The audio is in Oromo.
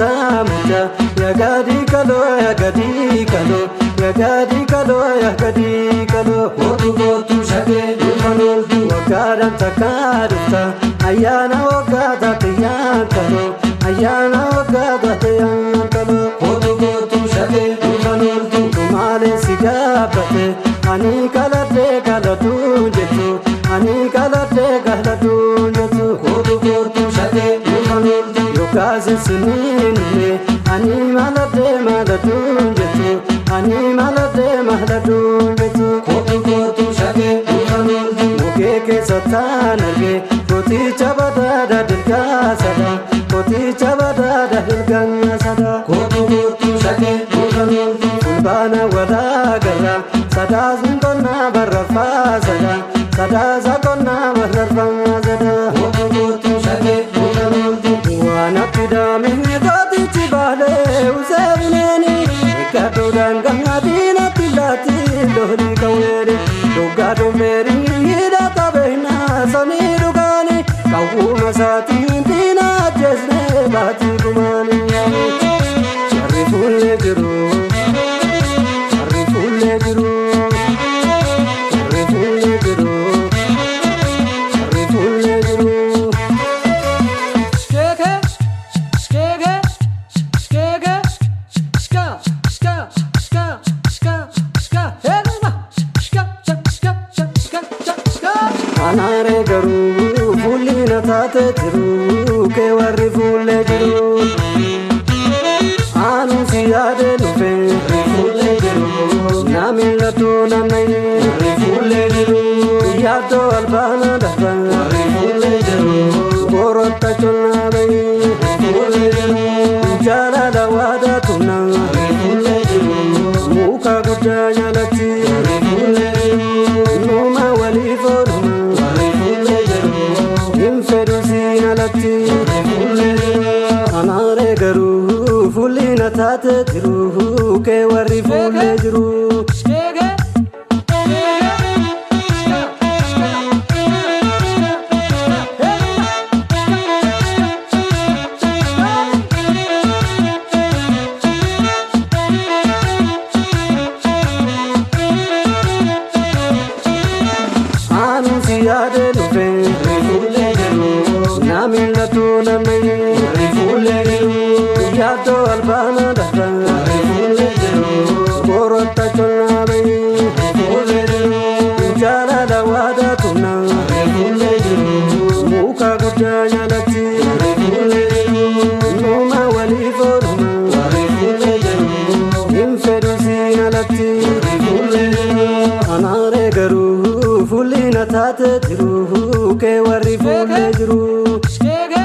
tamuja ya gadi kalo ya gadi kalo ya gadi kalo ya gadi kalo kotu kotu shake dukanoldu wagaran takarufta ayana wagada tiyan kalo ayana wagada tiyan kalo kotu kotu shake dukanoldu kumale sigabate ani kalate kalatu jetu ani kalate kalatu jetu kotu kotu shake dukanoldu yokaze sinine ani malate malatu jetu ani malate malatu jetu kotu kotu shake dukanoldu mukeke satanage koti chabada dilga sada koti chabada dilga sada kotu kotu shake dukanoldu kulbana wada garra sada zintona barrafa sada sada zakona barrafa sada kotu kotu shake dukanoldu wana tidame koti chibale usabneni kadodan gangadina tilati lohri kawere dogado meri hida tabena sani dugani kawuma sati tina jesne bati gumani sharifule jiru sharifule jiru sharifule jiru sharifule jiru skege skege skege ska ska ska ska ska helma ska ska ska ska ska anare garu fulina tate jiru ke warri fulle jiru anu siyade nufe fulle jiru namilla to nanai fulle jiru yado albana dafa fulle jiru borotta chonna bai fulle jiru jara dawada tunna fulle jiru muka gudda jalati fulle jiru numa wali forma fulle jiru infedu sinalati fulle jiru anare garu fulina tate jiru ke warri fulle jiru skege siyade nufe fulle jiru namilla to nanai fulle jiru yado albana dafa fulle jiru borotta chonna bai fulle jiru jara dawada tunna fulle jiru muka gudda jalati fulle jiru numa wali forma fulle jiru infedu sinalati fulle jiru anare garu fulina tate jiru ke warri fulle jiru skege